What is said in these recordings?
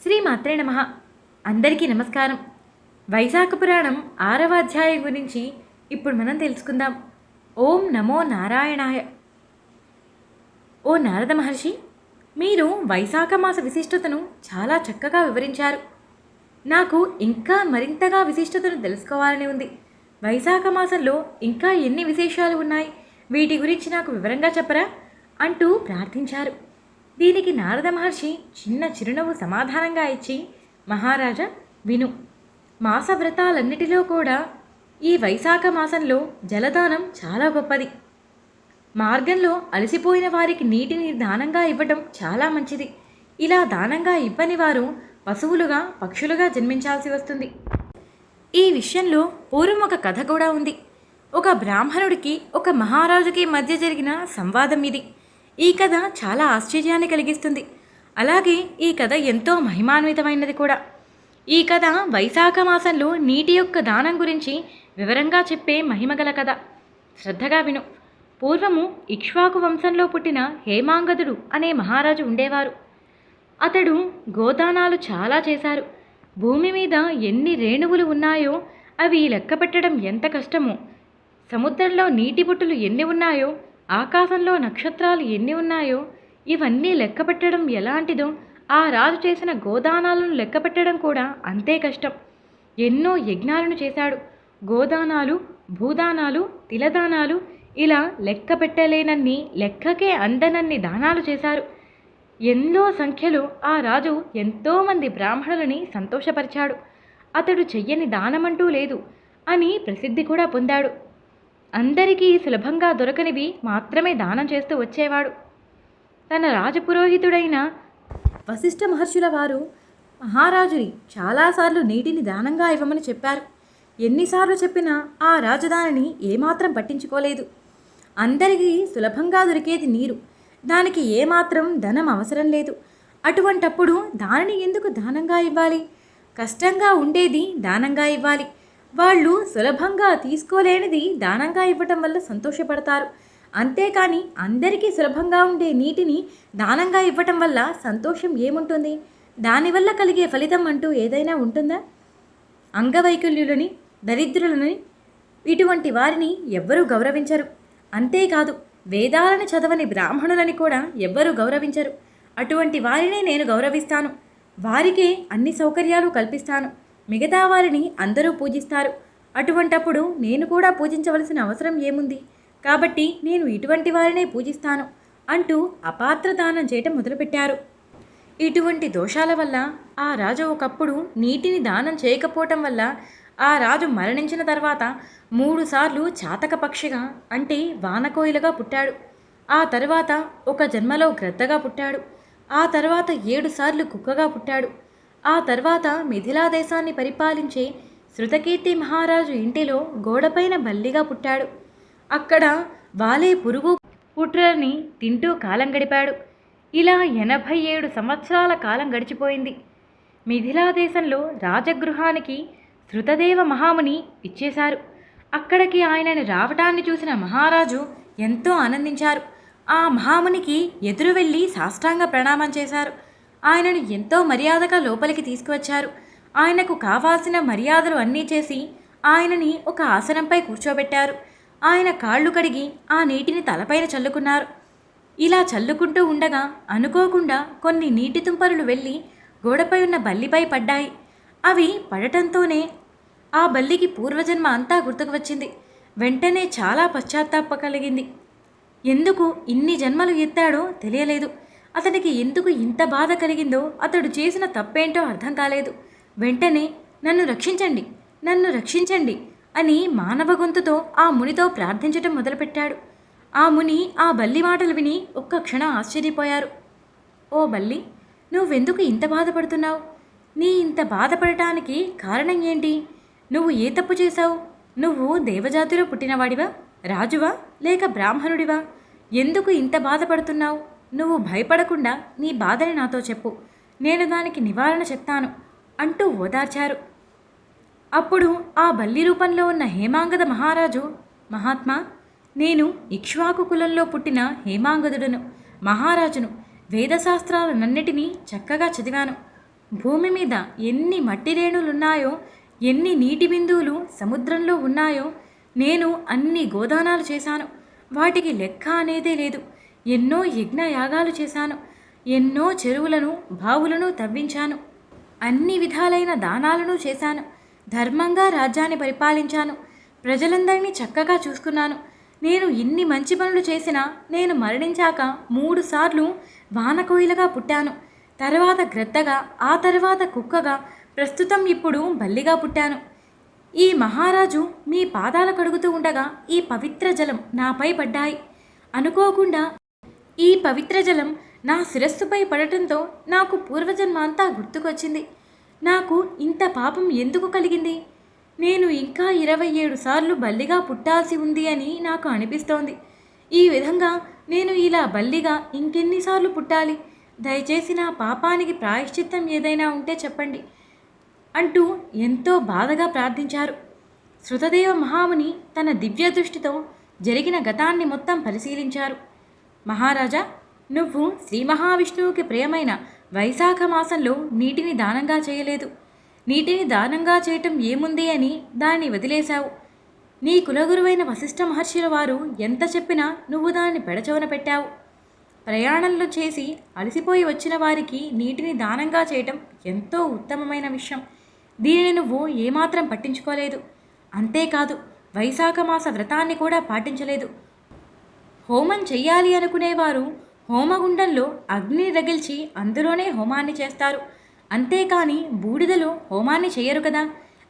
శ్రీమాత్రే నమః. అందరికీ నమస్కారం. వైశాఖ పురాణం 6వ అధ్యాయం గురించి ఇప్పుడు మనం తెలుసుకుందాం. ఓం నమో నారాయణాయ. ఓ నారద మహర్షి, మీరు వైశాఖ మాస విశిష్టతను చాలా చక్కగా వివరించారు. నాకు ఇంకా మరింతగా విశిష్టతను తెలుసుకోవాలని ఉంది. వైశాఖ మాసంలో ఇంకా ఎన్ని విశేషాలు ఉన్నాయి, వీటి గురించి నాకు వివరంగా చెప్పరా అంటూ ప్రార్థించారు. దీనికి నారద మహర్షి చిన్న చిరునవ్వు సమాధానంగా ఇచ్చి, మహారాజా విను. మాస వ్రతాలన్నిటిలో కూడా ఈ వైశాఖ మాసంలో జలదానం చాలా గొప్పది. మార్గంలో అలసిపోయిన వారికి నీటిని దానంగా ఇవ్వటం చాలా మంచిది. ఇలా దానంగా ఇవ్వని వారు పశువులుగా పక్షులుగా జన్మించాల్సి వస్తుంది. ఈ విషయంలో పూర్వం ఒక కథ కూడా ఉంది. ఒక బ్రాహ్మణుడికి ఒక మహారాజుకి మధ్య జరిగిన సంవాదం ఇది. ఈ కథ చాలా ఆశ్చర్యాన్ని కలిగిస్తుంది. అలాగే ఈ కథ ఎంతో మహిమాన్వితమైనది కూడా. ఈ కథ వైశాఖ మాసంలో నీటి యొక్క దానం గురించి వివరంగా చెప్పే మహిమగల కథ. శ్రద్ధగా విను. పూర్వము ఇక్ష్వాకు వంశంలో పుట్టిన హేమాంగదుడు అనే మహారాజు ఉండేవారు. అతడు గోదానాలు చాలా చేశారు. భూమి మీద ఎన్ని రేణువులు ఉన్నాయో అవి లెక్క పెట్టడం ఎంత కష్టమో, సముద్రంలో నీటి బుట్టులు ఎన్ని ఉన్నాయో, ఆకాశంలో నక్షత్రాలు ఎన్ని ఉన్నాయో ఇవన్నీ లెక్క పెట్టడం ఎలాంటిదో ఆ రాజు చేసిన గోదానాలను లెక్క పెట్టడం కూడా అంతే కష్టం. ఎన్నో యజ్ఞాలను చేశాడు. గోదానాలు, భూదానాలు, తిలదానాలు, ఇలా లెక్క పెట్టలేనన్ని, లెక్కకే అందనన్ని దానాలు చేశారు. ఎన్నో సంఖ్యలో ఆ రాజు ఎంతోమంది బ్రాహ్మణులని సంతోషపరిచాడు. అతడు చెయ్యని దానమంటూ లేదు అని ప్రసిద్ధి కూడా పొందాడు. అందరికీ సులభంగా దొరకనివి మాత్రమే దానం చేస్తూ వచ్చేవాడు. తన రాజపురోహితుడైన వశిష్ఠ మహర్షుల వారు మహారాజుని చాలాసార్లు నీటిని దానంగా ఇవ్వమని చెప్పారు. ఎన్నిసార్లు చెప్పినా ఆ రాజు దానిని ఏమాత్రం పట్టించుకోలేదు. అందరికీ సులభంగా దొరికేది నీరు, దానికి ఏమాత్రం ధనం అవసరం లేదు. అటువంటప్పుడు దానిని ఎందుకు దానంగా ఇవ్వాలి? కష్టంగా ఉండేది దానంగా ఇవ్వాలి. వాళ్ళు సులభంగా తీసుకోలేనిది దానంగా ఇవ్వటం వల్ల సంతోషపడతారు. అంతేకాని అందరికీ సులభంగా ఉండే నీటిని దానంగా ఇవ్వటం వల్ల సంతోషం ఏముంటుంది? దానివల్ల కలిగే ఫలితం అంటూ ఏదైనా ఉంటుందా? అంగవైకల్యులని, దరిద్రులని, ఇటువంటి వారిని ఎవ్వరూ గౌరవించరు. అంతేకాదు, వేదాలను చదవని బ్రాహ్మణులని కూడా ఎవ్వరూ గౌరవించరు. అటువంటి వారినే నేను గౌరవిస్తాను. వారికే అన్ని సౌకర్యాలు కల్పిస్తాను. మిగతా వారిని అందరూ పూజిస్తారు. అటువంటప్పుడు నేను కూడా పూజించవలసిన అవసరం ఏముంది? కాబట్టి నేను ఇటువంటి వారినే పూజిస్తాను అంటూ అపాత్ర దానం చేయటం మొదలుపెట్టారు. ఇటువంటి దోషాల వల్ల ఆ రాజు ఒకప్పుడు నీటిని దానం చేయకపోవటం వల్ల ఆ రాజు మరణించిన తర్వాత 3 సార్లు చాతక పక్షిగా అంటే వానకోయిలుగా పుట్టాడు. ఆ తర్వాత ఒక జన్మలో గ్రద్దగా పుట్టాడు. ఆ తర్వాత 7 సార్లు కుక్కగా పుట్టాడు. ఆ తర్వాత మిథిలా దేశాన్ని పరిపాలించే శృతకీర్తి మహారాజు ఇంటిలో గోడపైన బల్లిగా పుట్టాడు. అక్కడ వాలే పురుగు పుట్రని తింటూ కాలం గడిపాడు. ఇలా 87 సంవత్సరాల కాలం గడిచిపోయింది. మిథిలా దేశంలో రాజగృహానికి శృతదేవ మహాముని ఇచ్చేశారు. అక్కడికి ఆయనను రావటాన్ని చూసిన మహారాజు ఎంతో ఆనందించారు. ఆ మహామునికి ఎదురు వెళ్ళి సాష్టాంగ ప్రణామం చేశారు. ఆయనను ఎంతో మర్యాదగా లోపలికి తీసుకువచ్చారు. ఆయనకు కావాల్సిన మర్యాదలు అన్నీ చేసి ఆయనని ఒక ఆసనంపై కూర్చోబెట్టారు. ఆయన కాళ్ళు కడిగి ఆ నీటిని తలపైన చల్లుకున్నారు. ఇలా చల్లుకుంటూ ఉండగా అనుకోకుండా కొన్ని నీటి తుంపరులు వెళ్ళి గోడపై ఉన్న బల్లిపై పడ్డాయి. అవి పడటంతోనే ఆ బల్లికి పూర్వజన్మ అంతా గుర్తుకు వచ్చింది. వెంటనే చాలా పశ్చాత్తాప కలిగింది. ఎందుకు ఇన్ని జన్మలు ఎత్తాడో తెలియలేదు. అతనికి ఎందుకు ఇంత బాధ కలిగిందో, అతడు చేసిన తప్పేంటో అర్థం కాలేదు. వెంటనే నన్ను రక్షించండి, నన్ను రక్షించండి అని మానవ గొంతుతో ఆ మునితో ప్రార్థించటం మొదలుపెట్టాడు. ఆ ముని ఆ బల్లి మాటలు విని ఒక్క క్షణం ఆశ్చర్యపోయారు. ఓ బల్లి, నువ్వెందుకు ఇంత బాధపడుతున్నావు? నీ ఇంత బాధపడటానికి కారణం ఏంటి? నువ్వు ఏ తప్పు చేశావు? నువ్వు దేవజాతిలో పుట్టినవాడివా, రాజువా, లేక బ్రాహ్మణుడివా? ఎందుకు ఇంత బాధపడుతున్నావు? నువ్వు భయపడకుండా నీ బాధని నాతో చెప్పు, నేను దానికి నివారణ చెప్తాను అంటూ ఓదార్చారు. అప్పుడు ఆ బల్లి రూపంలో ఉన్న హేమాంగద మహారాజు, మహాత్మా, నేను ఇక్ష్వాకు కులంలో పుట్టిన హేమాంగదుడను, మహారాజును. వేదశాస్త్రాలన్నిటినీ చక్కగా చదివాను. భూమి మీద ఎన్ని మట్టి రేణులున్నాయో, ఎన్ని నీటి బిందువులు సముద్రంలో ఉన్నాయో నేను అన్ని గోదానాలు చేశాను. వాటికి లెక్క అనేదే లేదు. ఎన్నో యజ్ఞయాగాలు చేశాను. ఎన్నో చెరువులను బావులను తవ్వించాను. అన్ని విధాలైన దానాలను చేశాను. ధర్మంగా రాజ్యాన్ని పరిపాలించాను. ప్రజలందరినీ చక్కగా చూసుకున్నాను. నేను ఇన్ని మంచి పనులు చేసినా నేను మరణించాక 3 సార్లు వానకోయిలగా పుట్టాను. తర్వాత గ్రద్దగా, ఆ తర్వాత కుక్కగా, ప్రస్తుతం ఇప్పుడు బల్లిగా పుట్టాను. ఈ మహారాజు మీ పాదాల కడుగుతూ ఉండగా ఈ పవిత్ర జలం నాపై పడ్డాయి. అనుకోకుండా ఈ పవిత్ర జలం నా శిరస్సుపై పడటంతో నాకు పూర్వజన్మ అంతా గుర్తుకొచ్చింది. నాకు ఇంత పాపం ఎందుకు కలిగింది? నేను ఇంకా 27 సార్లు బల్లిగా పుట్టాల్సి ఉంది అని నాకు అనిపిస్తోంది. ఈ విధంగా నేను ఇలా బల్లిగా ఇంకెన్నిసార్లు పుట్టాలి? దయచేసి నా పాపానికి ప్రాయశ్చిత్తం ఏదైనా ఉంటే చెప్పండి అంటూ ఎంతో బాధగా ప్రార్థించారు. శృతదేవ మహాముని తన దివ్య దృష్టితో జరిగిన గతాన్ని మొత్తం పరిశీలించారు. మహారాజా, నువ్వు శ్రీ మహావిష్ణువుకి ప్రియమైన వైశాఖ మాసంలో నీటిని దానంగా చేయలేదు. నీటిని దానంగా చేయటం ఏముంది అని దాన్ని వదిలేశావు. నీ కులగురువైన వశిష్ఠ మహర్షుల వారు ఎంత చెప్పినా నువ్వు దాన్ని పెడచవన పెట్టావు. ప్రయాణంలో చేసి అలసిపోయి వచ్చిన వారికి నీటిని దానంగా చేయటం ఎంతో ఉత్తమమైన విషయం. దీనిని నువ్వు ఏమాత్రం పట్టించుకోలేదు. అంతేకాదు, వైశాఖ మాస వ్రతాన్ని కూడా పాటించలేదు. హోమం చెయ్యాలి అనుకునేవారు హోమగుండంలో అగ్ని రగిల్చి అందులోనే హోమాన్ని చేస్తారు. అంతేకాని బూడిదలో హోమాన్ని చేయరు కదా.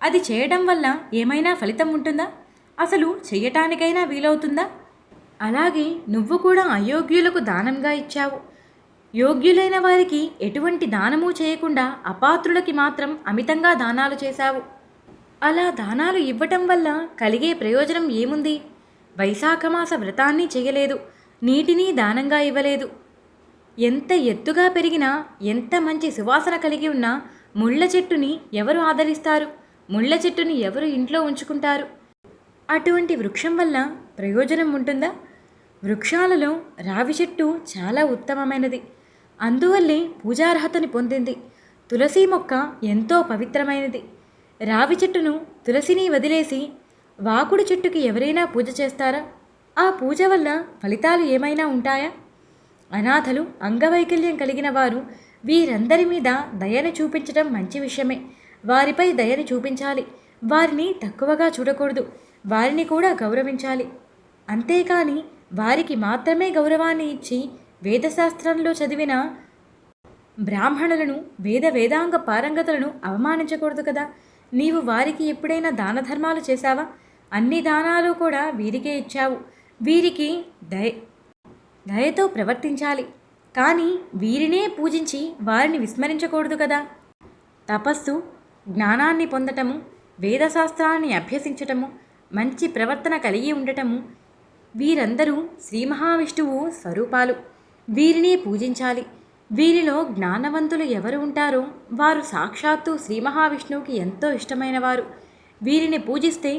అది చేయడం వల్ల ఏమైనా ఫలితం ఉంటుందా? అసలు చెయ్యటానికైనా వీలవుతుందా? అలాగే నువ్వు కూడా అయోగ్యులకు దానంగా ఇచ్చావు. యోగ్యులైన వారికి ఎటువంటి దానము చేయకుండా అపాత్రులకి మాత్రం అమితంగా దానాలు చేశావు. అలా దానాలు ఇవ్వటం వల్ల కలిగే ప్రయోజనం ఏముంది? వైశాఖమాస వ్రతాన్ని చేయలేదు, నీటిని దానంగా ఇవ్వలేదు. ఎంత ఎత్తుగా పెరిగినా, ఎంత మంచి సువాసన కలిగి ఉన్నా ముళ్ళ చెట్టుని ఎవరు ఆదరిస్తారు? ముళ్ళ చెట్టుని ఎవరు ఇంట్లో ఉంచుకుంటారు? అటువంటి వృక్షం వల్ల ప్రయోజనం ఉంటుందా? వృక్షాలలో రావి చెట్టు చాలా ఉత్తమమైనది. అందువల్లే పూజార్హతని పొందింది. తులసి మొక్క ఎంతో పవిత్రమైనది. రావి చెట్టును, తులసిని వదిలేసి వాకుడు చెట్టుకి ఎవరైనా పూజ చేస్తారా? ఆ పూజ వల్ల ఫలితాలు ఏమైనా ఉంటాయా? అనాథలు, అంగవైకల్యం కలిగిన వారు, వీరందరి మీద దయని చూపించడం మంచి విషయమే. వారిపై దయని చూపించాలి. వారిని తక్కువగా చూడకూడదు. వారిని కూడా గౌరవించాలి. అంతేకాని వారికి మాత్రమే గౌరవాన్ని ఇచ్చి వేదశాస్త్రంలో చదివిన బ్రాహ్మణులను, వేదాంగ పారంగతులను అవమానించకూడదు కదా. నీవు వారికి ఎప్పుడైనా దాన ధర్మాలు చేశావా? అన్ని దానాలు కూడా వీరికే ఇచ్చావు. వీరికి దయతో ప్రవర్తించాలి. కానీ వీరినే పూజించి వారిని విస్మరించకూడదు కదా. తపస్సు, జ్ఞానాన్ని పొందటము, వేదశాస్త్రాన్ని అభ్యసించటము, మంచి ప్రవర్తన కలిగి ఉండటము, వీరందరూ శ్రీ మహావిష్ణువు స్వరూపాలు. వీరినే పూజించాలి. వీరిలో జ్ఞానవంతులు ఎవరు ఉంటారో వారు సాక్షాత్తు శ్రీ మహావిష్ణువుకి ఎంతో ఇష్టమైన వారు. వీరిని పూజిస్తే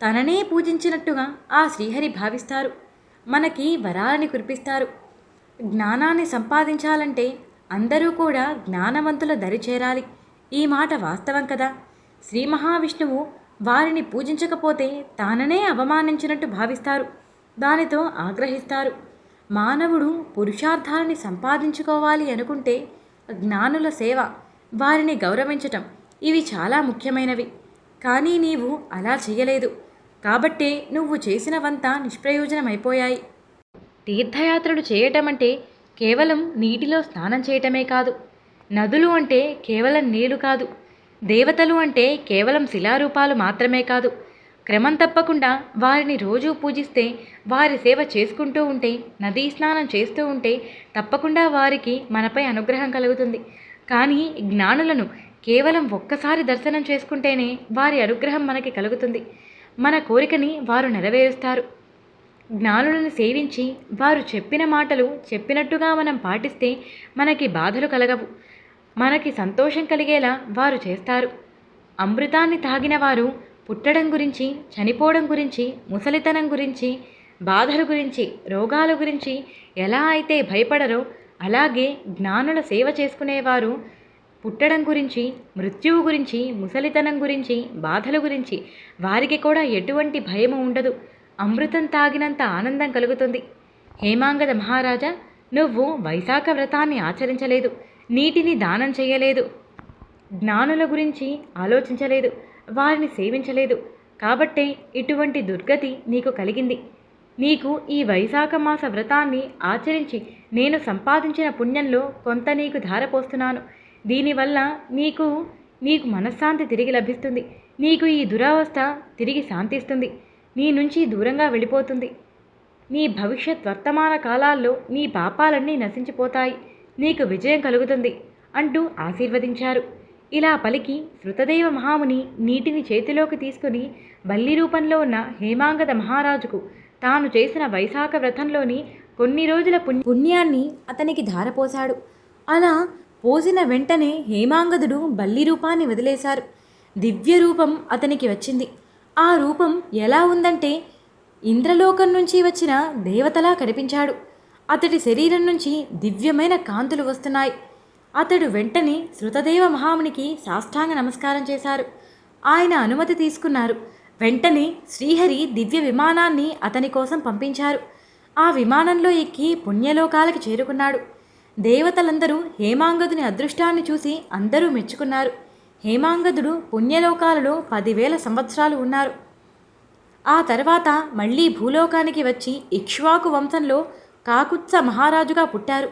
తననే పూజించినట్టుగా ఆ శ్రీహరి భావిస్తారు. మనకి వరాలని కురిపిస్తారు. జ్ఞానాన్ని సంపాదించాలంటే అందరూ కూడా జ్ఞానవంతుల దరి చేరాలి. ఈ మాట వాస్తవం కదా. శ్రీ మహావిష్ణువు వారిని పూజించకపోతే తాననే అవమానించినట్టు భావిస్తారు. దానితో ఆగ్రహిస్తారు. మానవుడు పురుషార్థాలని సంపాదించుకోవాలి అనుకుంటే జ్ఞానుల సేవ, వారిని గౌరవించటం, ఇవి చాలా ముఖ్యమైనవి. కానీ నీవు అలా చేయలేదు. కాబట్టే నువ్వు చేసినవంతా నిష్ప్రయోజనమైపోయాయి. తీర్థయాత్రలు చేయటం అంటే కేవలం నీటిలో స్నానం చేయటమే కాదు. నదులు అంటే కేవలం నీళ్లు కాదు. దేవతలు అంటే కేవలం శిలారూపాలు మాత్రమే కాదు. క్రమం తప్పకుండా వారిని రోజూ పూజిస్తే, వారి సేవ చేసుకుంటూ ఉంటే, నదీ స్నానం చేస్తూ ఉంటే తప్పకుండా వారికి మనపై అనుగ్రహం కలుగుతుంది. కానీ జ్ఞానులను కేవలం ఒక్కసారి దర్శనం చేసుకుంటేనే వారి అనుగ్రహం మనకి కలుగుతుంది. మన కోరికని వారు నెరవేరుస్తారు. జ్ఞానులను సేవించి వారు చెప్పిన మాటలు చెప్పినట్టుగా మనం పాటిస్తే మనకి బాధలు కలగవు. మనకి సంతోషం కలిగేలా వారు చేస్తారు. అమృతాన్ని తాగిన వారు పుట్టడం గురించి, చనిపోవడం గురించి, ముసలితనం గురించి, బాధల గురించి, రోగాల గురించి ఎలా అయితే భయపడరో అలాగే జ్ఞానుల సేవ చేసుకునేవారు పుట్టడం గురించి, మృత్యువు గురించి, ముసలితనం గురించి, బాధల గురించి వారికి కూడా ఎటువంటి భయము ఉండదు. అమృతం తాగినంత ఆనందం కలుగుతుంది. హేమాంగద మహారాజా, నువ్వు వైశాఖ వ్రతాన్ని ఆచరించలేదు, నీటిని దానం చేయలేదు, జ్ఞానుల గురించి ఆలోచించలేదు, వారిని సేవించలేదు. కాబట్టే ఇటువంటి దుర్గతి నీకు కలిగింది. నీకు ఈ వైశాఖ మాస వ్రతాన్ని ఆచరించి నేను సంపాదించిన పుణ్యంలో కొంత నీకు ధారపోస్తున్నాను. దీనివల్ల నీకు మనశ్శాంతి తిరిగి లభిస్తుంది. నీకు ఈ దురవస్థ తిరిగి శాంతిస్తుంది. నీ నుంచి దూరంగా వెళ్ళిపోతుంది. నీ భవిష్యత్ వర్తమాన కాలాల్లో నీ పాపాలన్నీ నశించిపోతాయి. నీకు విజయం కలుగుతుంది అంటూ ఆశీర్వదించారు. ఇలా పలికి శృతదేవ మహాముని నీటిని చేతిలోకి తీసుకుని బల్లి రూపంలో ఉన్న హేమాంగద మహారాజుకు తాను చేసిన వైశాఖ వ్రతంలోని కొన్ని రోజుల పుణ్యాన్ని అతనికి ధారపోశాడు. అలా పోసిన వెంటనే హేమాంగదుడు బల్లి రూపాన్ని వదిలేశారు. దివ్య రూపం అతనికి వచ్చింది. ఆ రూపం ఎలా ఉందంటే ఇంద్రలోకం నుంచి వచ్చిన దేవతలా కనిపించాడు. అతడి శరీరం నుంచి దివ్యమైన కాంతులు వస్తున్నాయి. అతడు వెంటనే శృతదేవ మహామునికి సాష్టాంగ నమస్కారం చేశారు. ఆయన అనుమతి తీసుకున్నారు. వెంటనే శ్రీహరి దివ్య విమానాన్ని అతని కోసం పంపించారు. ఆ విమానంలో ఎక్కి పుణ్యలోకాలకి చేరుకున్నాడు. దేవతలందరూ హేమాంగదుని అదృష్టాన్ని చూసి అందరూ మెచ్చుకున్నారు. హేమాంగదుడు పుణ్యలోకాలలో 10,000 సంవత్సరాలు ఉన్నారు. ఆ తర్వాత మళ్ళీ భూలోకానికి వచ్చి ఇక్ష్వాకు వంశంలో కాకుత్స మహారాజుగా పుట్టారు.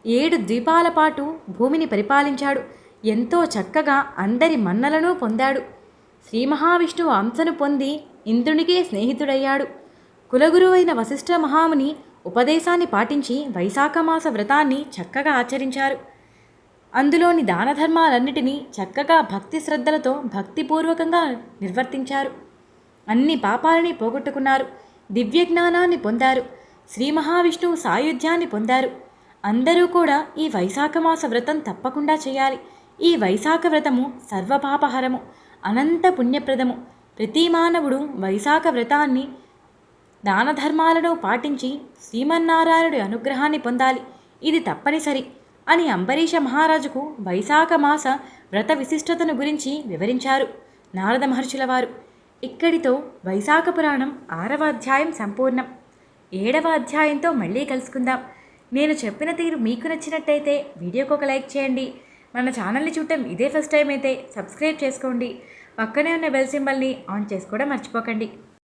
7 ద్వీపాల పాటు భూమిని పరిపాలించాడు. ఎంతో చక్కగా అందరి మన్నలను పొందాడు. శ్రీ మహావిష్ణువు అంశను పొంది ఇంద్రునికే స్నేహితుడయ్యాడు. కులగురువు అయిన వశిష్ఠ మహాముని ఉపదేశాన్ని పాటించి వైశాఖమాస వ్రతాన్ని చక్కగా ఆచరించారు. అందులోని దాన ధర్మాలన్నిటినీ చక్కగా భక్తి శ్రద్ధలతో భక్తిపూర్వకంగా నిర్వర్తించారు. అన్ని పాపాలని పోగొట్టుకున్నారు. దివ్యజ్ఞానాన్ని పొందారు. శ్రీ మహావిష్ణువు సాయుధ్యాన్ని పొందారు. అందరూ కూడా ఈ వైశాఖమాస వ్రతం తప్పకుండా చేయాలి. ఈ వైశాఖ వ్రతము సర్వపాపహరము, అనంత పుణ్యప్రదము. ప్రతి మానవుడు వైశాఖ వ్రతాన్ని దాన ధర్మాలను పాటించి శ్రీమన్నారాయణుడి అనుగ్రహాన్ని పొందాలి. ఇది తప్పనిసరి అని అంబరీష మహారాజుకు వైశాఖ మాస వ్రత విశిష్టతను గురించి వివరించారు నారద మహర్షుల వారు. ఇక్కడితో వైశాఖ పురాణం 6వ అధ్యాయం సంపూర్ణం. 7వ అధ్యాయంతో మళ్ళీ కలుసుకుందాం. నేను చెప్పిన తీరు మీకు నచ్చినట్టయితే వీడియోకి ఒక లైక్ చేయండి. మన ఛానల్ని చూడటం ఇదే ఫస్ట్ టైం అయితే సబ్స్క్రైబ్ చేసుకోండి. పక్కనే ఉన్న బెల్ సింబల్ని ఆన్ చేసుకోవడం మర్చిపోకండి.